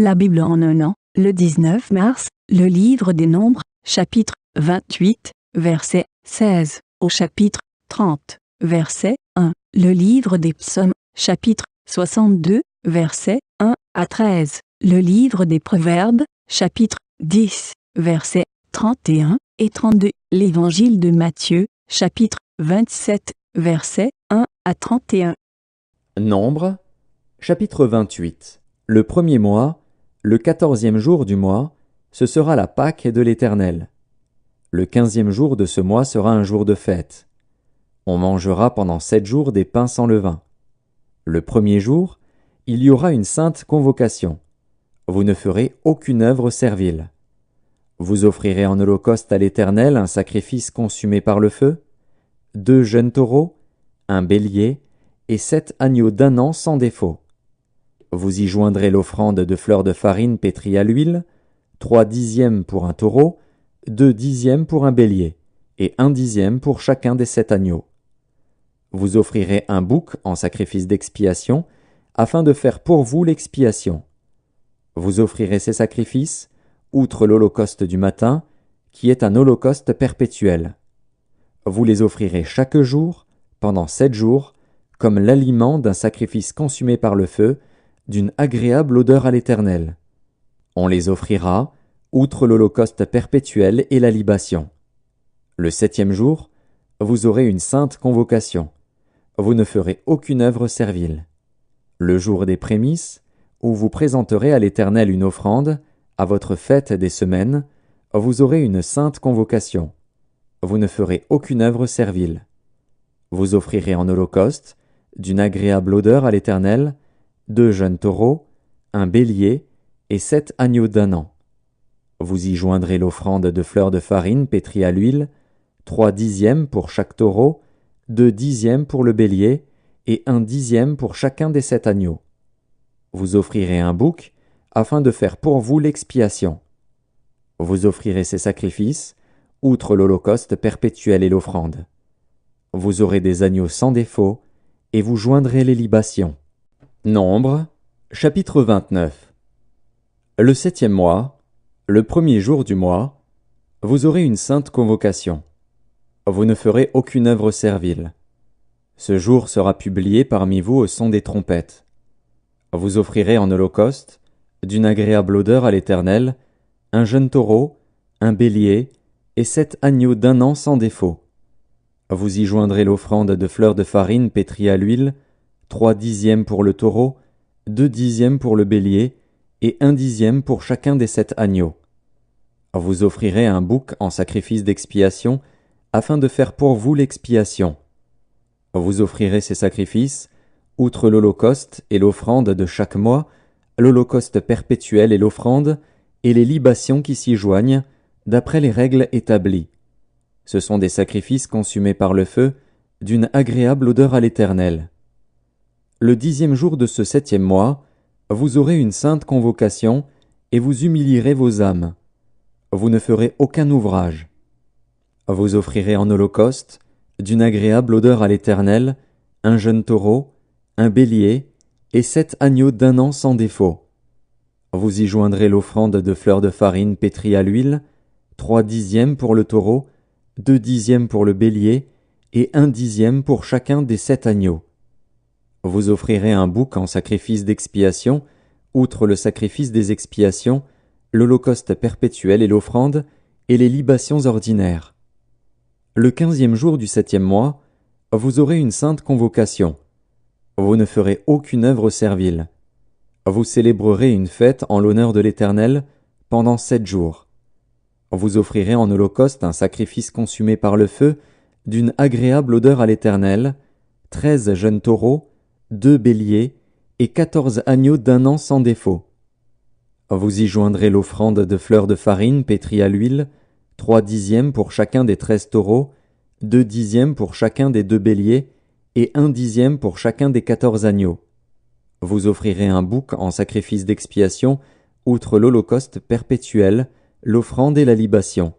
La Bible en un an, le 19 mars, le livre des Nombres, chapitre 28, verset 16, au chapitre 30, verset 1. Le livre des Psaumes, chapitre 62, verset 1 à 13. Le livre des Proverbes, chapitre 10, versets 31 et 32. L'évangile de Matthieu, chapitre 27, versets 1 à 31. Nombres, chapitre 28. Le premier mois, le 14e jour du mois, ce sera la Pâque de l'Éternel. Le 15e jour de ce mois sera un jour de fête. On mangera pendant 7 jours des pains sans levain. Le premier jour, il y aura une sainte convocation. Vous ne ferez aucune œuvre servile. Vous offrirez en holocauste à l'Éternel un sacrifice consumé par le feu, 2 jeunes taureaux, un bélier et 7 agneaux d'un an sans défaut. Vous y joindrez l'offrande de fleurs de farine pétrie à l'huile, 3 dixièmes pour un taureau, 2 dixièmes pour un bélier, et 1 dixième pour chacun des 7 agneaux. Vous offrirez un bouc en sacrifice d'expiation, afin de faire pour vous l'expiation. Vous offrirez ces sacrifices, outre l'holocauste du matin, qui est un holocauste perpétuel. Vous les offrirez chaque jour, pendant 7 jours, comme l'aliment d'un sacrifice consumé par le feu, d'une agréable odeur à l'Éternel. On les offrira, outre l'holocauste perpétuel et la libation. Le 7e jour, vous aurez une sainte convocation. Vous ne ferez aucune œuvre servile. Le jour des prémices, où vous présenterez à l'Éternel une offrande, à votre fête des semaines, vous aurez une sainte convocation. Vous ne ferez aucune œuvre servile. Vous offrirez en holocauste, d'une agréable odeur à l'Éternel, 2 jeunes taureaux, un bélier et 7 agneaux d'un an. Vous y joindrez l'offrande de fleurs de farine pétrie à l'huile, 3 dixièmes pour chaque taureau, 2 dixièmes pour le bélier et 1 dixième pour chacun des 7 agneaux. Vous offrirez un bouc afin de faire pour vous l'expiation. Vous offrirez ces sacrifices, outre l'holocauste perpétuel et l'offrande. Vous aurez des agneaux sans défaut, et vous joindrez les libations. Nombres, chapitre 29. Le 7e mois, le premier jour du mois, vous aurez une sainte convocation. Vous ne ferez aucune œuvre servile. Ce jour sera publié parmi vous au son des trompettes. Vous offrirez en holocauste, d'une agréable odeur à l'Éternel, un jeune taureau, un bélier et 7 agneaux d'un an sans défaut. Vous y joindrez l'offrande de fleurs de farine pétrie à l'huile, 3 dixièmes pour le taureau, 2 dixièmes pour le bélier et 1 dixième pour chacun des 7 agneaux. Vous offrirez un bouc en sacrifice d'expiation, afin de faire pour vous l'expiation. Vous offrirez ces sacrifices, outre l'holocauste et l'offrande de chaque mois, l'holocauste perpétuel et l'offrande, et les libations qui s'y joignent, d'après les règles établies. Ce sont des sacrifices consumés par le feu, d'une agréable odeur à l'Éternel. Le 10e jour de ce 7e mois, vous aurez une sainte convocation, et vous humilierez vos âmes. Vous ne ferez aucun ouvrage. Vous offrirez en holocauste, d'une agréable odeur à l'Éternel, un jeune taureau, un bélier, et 7 agneaux d'un an sans défaut. Vous y joindrez l'offrande de fleurs de farine pétrie à l'huile, 3 dixièmes pour le taureau, 2 dixièmes pour le bélier, et 1 dixième pour chacun des 7 agneaux. Vous offrirez un bouc en sacrifice d'expiation, outre le sacrifice des expiations, l'holocauste perpétuel et l'offrande, et les libations ordinaires. Le 15e jour du 7e mois, vous aurez une sainte convocation. Vous ne ferez aucune œuvre servile. Vous célébrerez une fête en l'honneur de l'Éternel pendant 7 jours. Vous offrirez en holocauste un sacrifice consumé par le feu, d'une agréable odeur à l'Éternel, 13 jeunes taureaux, 2 béliers et 14 agneaux d'un an sans défaut. Vous y joindrez l'offrande de fleurs de farine pétrie à l'huile, 3 dixièmes pour chacun des 13 taureaux, 2 dixièmes pour chacun des 2 béliers, et 1 dixième pour chacun des 14 agneaux. Vous offrirez un bouc en sacrifice d'expiation, outre l'holocauste perpétuel, l'offrande et la libation.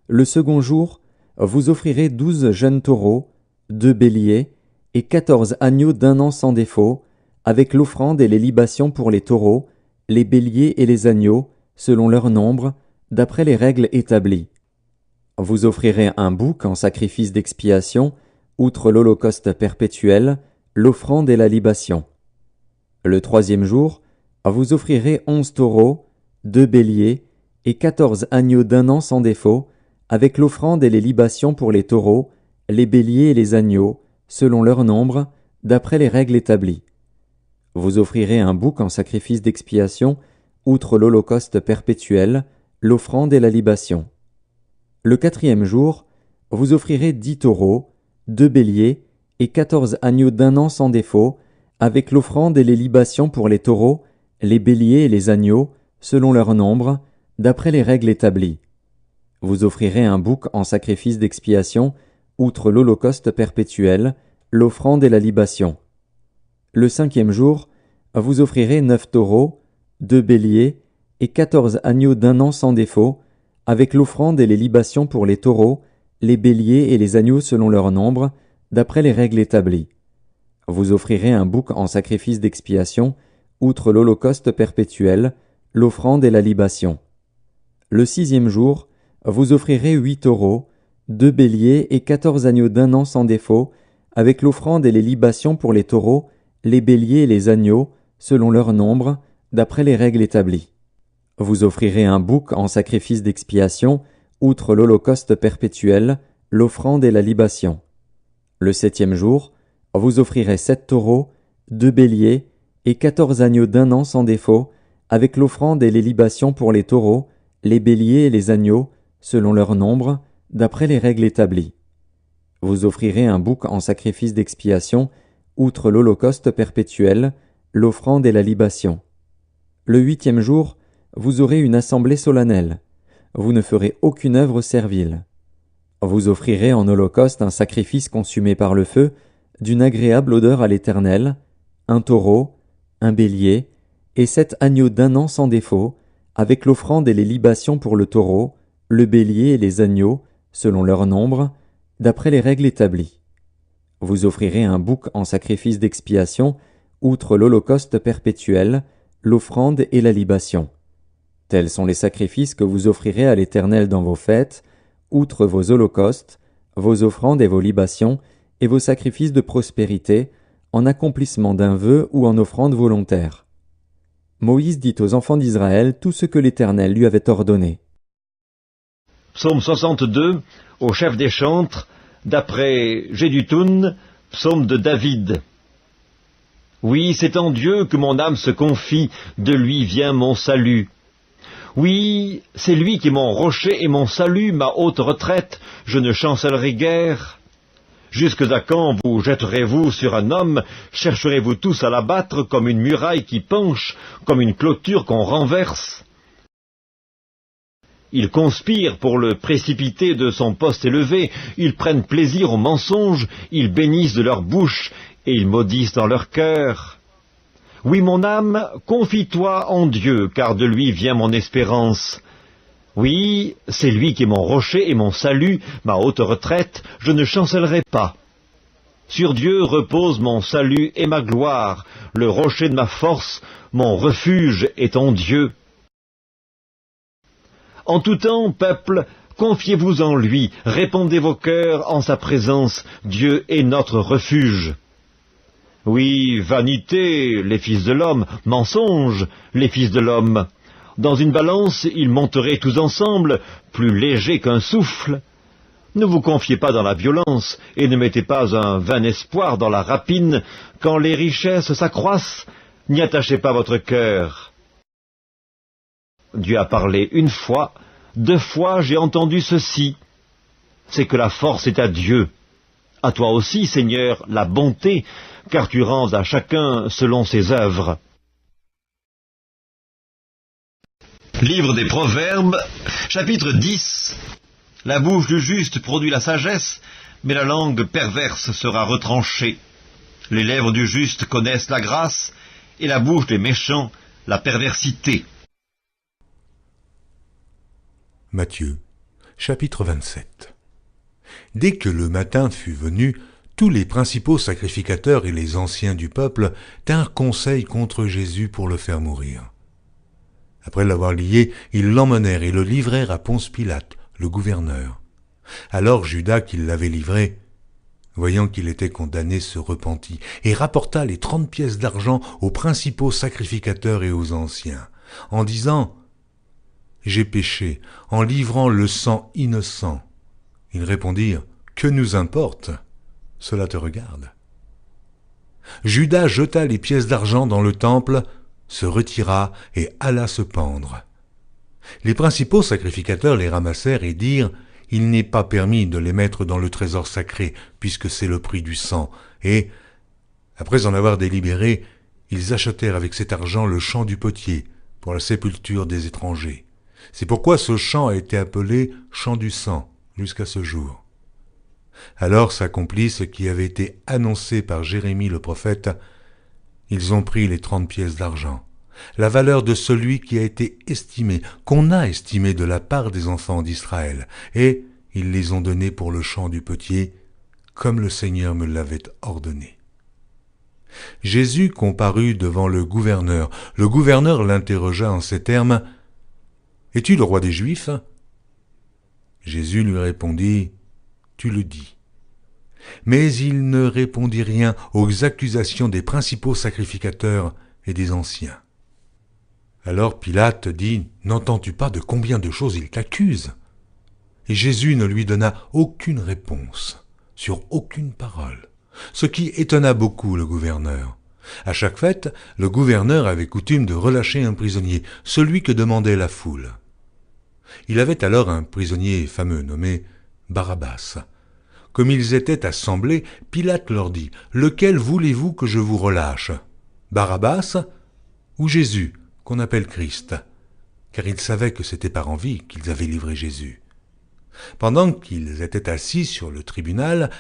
Le second jour, vous offrirez 12 jeunes taureaux, 2 béliers, et 14 agneaux d'un an sans défaut, avec l'offrande et les libations pour les taureaux, les béliers et les agneaux, selon leur nombre, d'après les règles établies. Vous offrirez un bouc en sacrifice d'expiation, outre l'holocauste perpétuel, l'offrande et la libation. Le troisième jour, vous offrirez 11 taureaux, 2 béliers et 14 agneaux d'un an sans défaut, avec l'offrande et les libations pour les taureaux, les béliers et les agneaux, selon leur nombre, d'après les règles établies. Vous offrirez un bouc en sacrifice d'expiation, outre l'holocauste perpétuel, l'offrande et la libation. Le quatrième jour, vous offrirez 10 taureaux, 2 béliers et 14 agneaux d'un an sans défaut, avec l'offrande et les libations pour les taureaux, les béliers et les agneaux, selon leur nombre, d'après les règles établies. Vous offrirez un bouc en sacrifice d'expiation, outre l'holocauste perpétuel, l'offrande et la libation. Le cinquième jour, vous offrirez 9 taureaux, 2 béliers et 14 agneaux d'un an sans défaut, avec l'offrande et les libations pour les taureaux, les béliers et les agneaux selon leur nombre, d'après les règles établies. Vous offrirez un bouc en sacrifice d'expiation, outre l'holocauste perpétuel, l'offrande et la libation. Le sixième jour, vous offrirez 8 taureaux, 2 béliers et 14 agneaux d'un an sans défaut, avec l'offrande et les libations pour les taureaux, les béliers et les agneaux, selon leur nombre, d'après les règles établies. Vous offrirez un bouc en sacrifice d'expiation, outre l'holocauste perpétuel, l'offrande et la libation. Le septième jour, vous offrirez 7 taureaux, 2 béliers et 14 agneaux d'un an sans défaut, avec l'offrande et les libations pour les taureaux, les béliers et les agneaux, selon leur nombre, d'après les règles établies. Vous offrirez un bouc en sacrifice d'expiation, outre l'holocauste perpétuel, l'offrande et la libation. Le huitième jour, vous aurez une assemblée solennelle. Vous ne ferez aucune œuvre servile. Vous offrirez en holocauste un sacrifice consumé par le feu, d'une agréable odeur à l'Éternel, un taureau, un bélier, et 7 agneaux d'un an sans défaut, avec l'offrande et les libations pour le taureau, le bélier et les agneaux, selon leur nombre, d'après les règles établies. Vous offrirez un bouc en sacrifice d'expiation, outre l'holocauste perpétuel, l'offrande et la libation. Tels sont les sacrifices que vous offrirez à l'Éternel dans vos fêtes, outre vos holocaustes, vos offrandes et vos libations, et vos sacrifices de prospérité, en accomplissement d'un vœu ou en offrande volontaire. Moïse dit aux enfants d'Israël tout ce que l'Éternel lui avait ordonné. Psaume 62, au chef des chantres, d'après Jéduthun, psaume de David. Oui, c'est en Dieu que mon âme se confie, de lui vient mon salut. Oui, c'est lui qui est mon rocher et mon salut, ma haute retraite, je ne chancellerai guère. Jusque à quand vous jetterez-vous sur un homme, chercherez-vous tous à l'abattre comme une muraille qui penche, comme une clôture qu'on renverse? Ils conspirent pour le précipiter de son poste élevé, ils prennent plaisir au mensonge, ils bénissent de leur bouche, et ils maudissent dans leur cœur. Oui, mon âme, confie-toi en Dieu, car de lui vient mon espérance. Oui, c'est lui qui est mon rocher et mon salut, ma haute retraite, je ne chancellerai pas. Sur Dieu repose mon salut et ma gloire, le rocher de ma force, mon refuge est en Dieu. En tout temps, peuple, confiez-vous en lui, répandez vos cœurs en sa présence, Dieu est notre refuge. Oui, vanité, les fils de l'homme, mensonge, les fils de l'homme. Dans une balance, ils monteraient tous ensemble, plus légers qu'un souffle. Ne vous confiez pas dans la violence, et ne mettez pas un vain espoir dans la rapine. Quand les richesses s'accroissent, n'y attachez pas votre cœur. Dieu a parlé une fois, 2 fois j'ai entendu ceci. C'est que la force est à Dieu. À toi aussi, Seigneur, la bonté, car tu rends à chacun selon ses œuvres. Livre des Proverbes, chapitre 10. La bouche du juste produit la sagesse, mais la langue perverse sera retranchée. Les lèvres du juste connaissent la grâce, et la bouche des méchants la perversité. Matthieu, chapitre 27. Dès que le matin fut venu, tous les principaux sacrificateurs et les anciens du peuple tinrent conseil contre Jésus pour le faire mourir. Après l'avoir lié, ils l'emmenèrent et le livrèrent à Ponce Pilate, le gouverneur. Alors Judas, qui l'avait livré, voyant qu'il était condamné, se repentit et rapporta les 30 pièces d'argent aux principaux sacrificateurs et aux anciens, en disant « J'ai péché en livrant le sang innocent. » Ils répondirent « Que nous importe? Cela te regarde. » Judas jeta les pièces d'argent dans le temple, se retira et alla se pendre. Les principaux sacrificateurs les ramassèrent et dirent « Il n'est pas permis de les mettre dans le trésor sacré, puisque c'est le prix du sang. » Et, après en avoir délibéré, ils achetèrent avec cet argent le champ du potier, pour la sépulture des étrangers. C'est pourquoi ce champ a été appelé champ du sang, jusqu'à ce jour. Alors s'accomplit ce qui avait été annoncé par Jérémie le prophète. Ils ont pris les 30 pièces d'argent, la valeur de celui qui a été estimé, qu'on a estimé de la part des enfants d'Israël, et ils les ont donnés pour le champ du potier, comme le Seigneur me l'avait ordonné. Jésus comparut devant le gouverneur. Le gouverneur l'interrogea en ces termes, « Es-tu le roi des Juifs ?» Jésus lui répondit, « Tu le dis. » Mais il ne répondit rien aux accusations des principaux sacrificateurs et des anciens. Alors Pilate dit, « N'entends-tu pas de combien de choses il t'accuse ?» Et Jésus ne lui donna aucune réponse, sur aucune parole, ce qui étonna beaucoup le gouverneur. À chaque fête, le gouverneur avait coutume de relâcher un prisonnier, celui que demandait la foule. Il avait alors un prisonnier fameux nommé Barabbas. Comme ils étaient assemblés, Pilate leur dit, « Lequel voulez-vous que je vous relâche? Barabbas ou Jésus, qu'on appelle Christ ?» Car ils savaient que c'était par envie qu'ils avaient livré Jésus. Pendant qu'ils étaient assis sur le tribunal,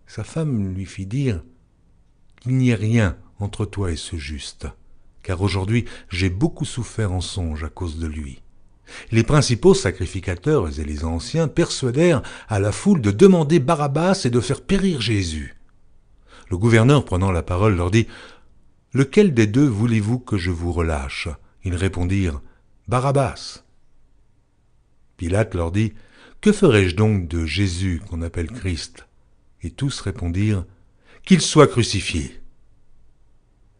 sa femme lui fit dire « Qu'il n'y ait rien entre toi et ce juste, car aujourd'hui j'ai beaucoup souffert en songe à cause de lui. » Les principaux sacrificateurs et les anciens persuadèrent à la foule de demander Barabbas et de faire périr Jésus. Le gouverneur, prenant la parole, leur dit « Lequel des deux voulez-vous que je vous relâche ?» Ils répondirent « Barabbas. » Pilate leur dit « Que ferai-je donc de Jésus qu'on appelle Christ ?» Et tous répondirent « Qu'il soit crucifié. »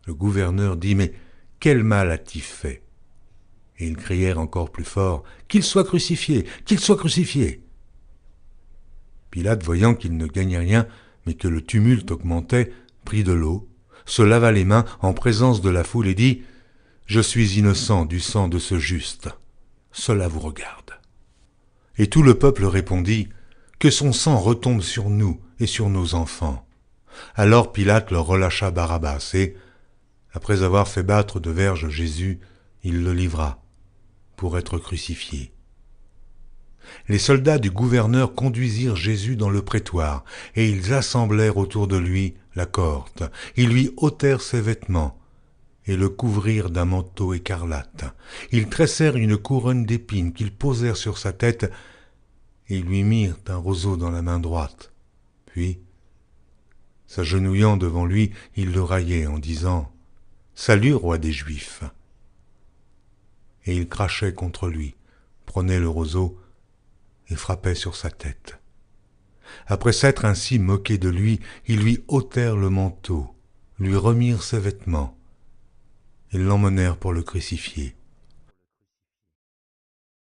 Le gouverneur dit « Mais quel mal a-t-il fait ?» Et ils crièrent encore plus fort « Qu'il soit crucifié, qu'il soit crucifié !» Pilate, voyant qu'il ne gagnait rien, mais que le tumulte augmentait, prit de l'eau, se lava les mains en présence de la foule et dit « Je suis innocent du sang de ce juste, cela vous regarde. » Et tout le peuple répondit « Que son sang retombe sur nous et sur nos enfants. » Alors Pilate leur relâcha Barabbas et, après avoir fait battre de verges Jésus, il le livra pour être crucifié. Les soldats du gouverneur conduisirent Jésus dans le prétoire, et ils assemblèrent autour de lui la cohorte. Ils lui ôtèrent ses vêtements, et le couvrirent d'un manteau écarlate. Ils tressèrent une couronne d'épines qu'ils posèrent sur sa tête, et lui mirent un roseau dans la main droite. Puis, s'agenouillant devant lui, ils le raillaient en disant « Salut, roi des Juifs !» Et ils crachaient contre lui, prenaient le roseau et frappaient sur sa tête. Après s'être ainsi moqués de lui, ils lui ôtèrent le manteau, lui remirent ses vêtements et l'emmenèrent pour le crucifier.